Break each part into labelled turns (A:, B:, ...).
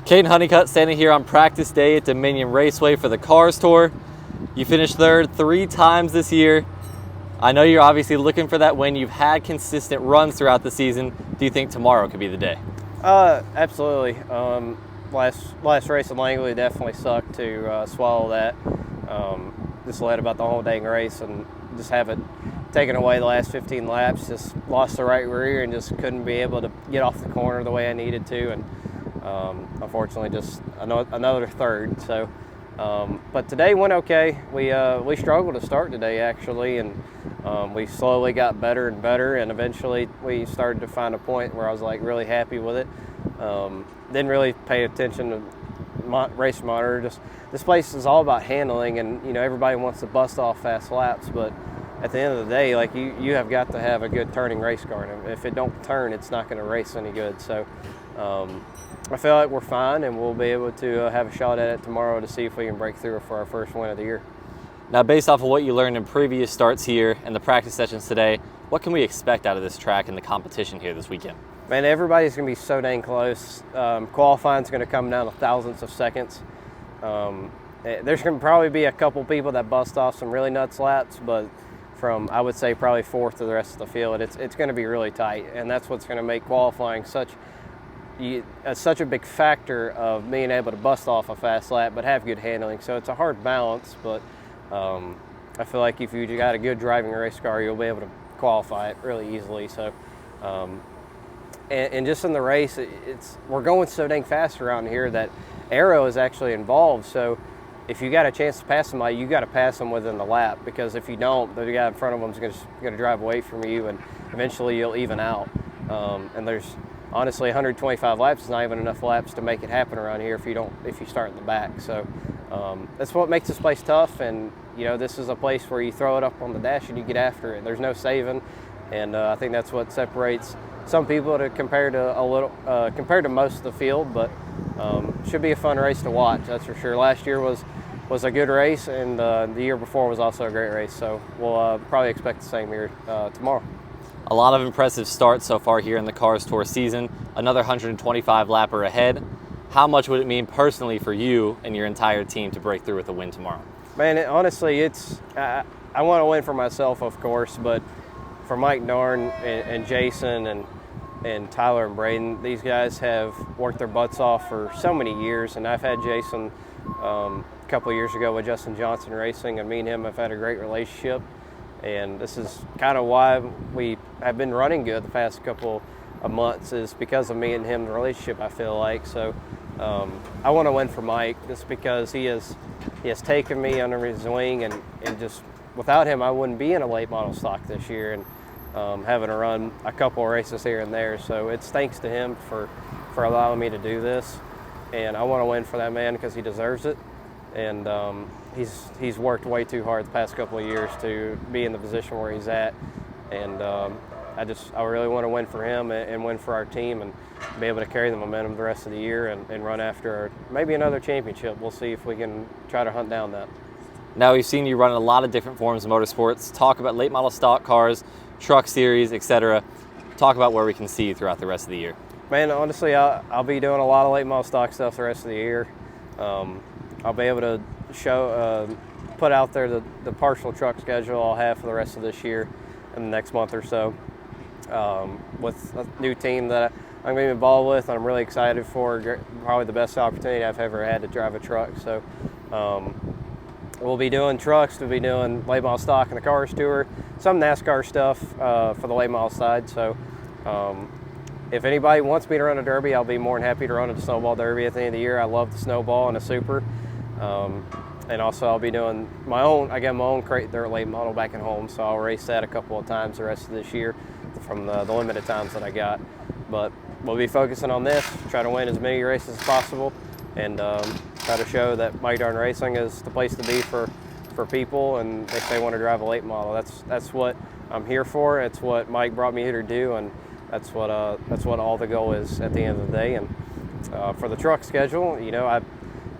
A: Kaden Honeycutt standing here on practice day at Dominion Raceway for the Cars Tour. You finished third 3 times this year. I know you're obviously looking for that win. You've had consistent runs throughout the season. Do you think tomorrow could be the day?
B: Absolutely. Last race in Langley definitely sucked to swallow that. Just led about the whole dang race and just have it taken away the last 15 laps. Just lost the right rear and just couldn't be able to get off the corner the way I needed to. And unfortunately, just another third. So, but today went okay. We struggled to start today actually, and we slowly got better and better, and eventually we started to find a point where I was like really happy with it. Didn't really pay attention to race monitor. Just this place is all about handling, and everybody wants to bust off fast laps, but at the end of the day, like you have got to have a good turning race car, and if it don't turn, it's not going to race any good. So I feel like we're fine, and we'll be able to have a shot at it tomorrow to see if we can break through for our first win of the year.
A: Now, based off of what you learned in previous starts here and the practice sessions today, what can we expect out of this track and the competition here this weekend?
B: Man, everybody's going to be so dang close. Qualifying's going to come down to thousandths of seconds. There's going to probably be a couple people that bust off some really nuts laps, but from, I would say, probably fourth to the rest of the field, it's going to be really tight, and that's what's going to make qualifying such a big factor of being able to bust off a fast lap but have good handling. So it's a hard balance, but I feel like if you got a good driving race car, you'll be able to qualify it really easily. So and just in the race, we're going so dang fast around here that aero is actually involved. So if you got a chance to pass somebody, you got to pass them within the lap, because if you don't, the guy in front of them is going to drive away from you, and eventually you'll even out. And there's honestly 125 laps is not even enough laps to make it happen around here if you start in the back. So that's what makes this place tough, and this is a place where you throw it up on the dash and you get after it. There's no saving, and I think that's what separates some people compared to most of the field. But should be a fun race to watch, that's for sure. Last year was a good race, and the year before was also a great race. So we'll probably expect the same here tomorrow.
A: A lot of impressive starts so far here in the Cars Tour season. Another 125 lapper ahead. How much would it mean personally for you and your entire team to break through with a win tomorrow?
B: Man, honestly, I want to win for myself, of course, but for Mike Narn and Jason and Tyler and Braden, these guys have worked their butts off for so many years, and I've had Jason a couple of years ago with Justin Johnson Racing, and me and him have had a great relationship, and this is kind of why we have been running good the past couple of months, is because of me and him, the relationship, I feel like. So I want to win for Mike just because he has taken me under his wing, and just without him I wouldn't be in a late model stock this year, and having to run a couple of races here and there. So it's thanks to him for allowing me to do this, and I want to win for that man because he deserves it. And he's worked way too hard the past couple of years to be in the position where he's at, and I really want to win for him and win for our team, and be able to carry the momentum the rest of the year and run after maybe another championship. We'll see if we can try to hunt down that.
A: Now, we've seen you run in a lot of different forms of motorsports. Talk about late model stock cars, truck series, etc. Talk about where we can see you throughout the rest of the year.
B: Man, honestly, I'll be doing a lot of late model stock stuff the rest of the year. I'll be able to put out there the partial truck schedule I'll have for the rest of this year and the next month or so, with a new team that I'm going to be involved with. I'm really excited for. Probably the best opportunity I've ever had to drive a truck. So we'll be doing trucks, we'll be doing late model stock and the Cars Tour, some NASCAR stuff for the late model side. So if anybody wants me to run a derby, I'll be more than happy to run a snowball derby at the end of the year. I love the snowball and a super. And also I'll be doing I got my own crate dirt late model back at home, so I'll race that a couple of times the rest of this year from the limited times that I got. But we'll be focusing on this, try to win as many races as possible, and try to show that Mike Darn Racing is the place to be for people, and if they want to drive a late model. That's what I'm here for. It's what Mike brought me here to do, and that's what all the goal is at the end of the day. And for the truck schedule,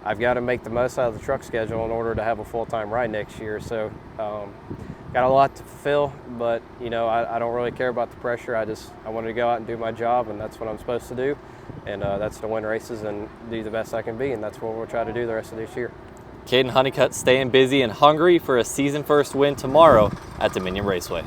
B: I've got to make the most out of the truck schedule in order to have a full-time ride next year. So got a lot to fulfill, but I don't really care about the pressure. I wanted to go out and do my job, and that's what I'm supposed to do. and that's to win races and do the best I can be, and that's what we'll try to do the rest of this year.
A: Kaden Honeycutt staying busy and hungry for a season first win tomorrow at Dominion Raceway.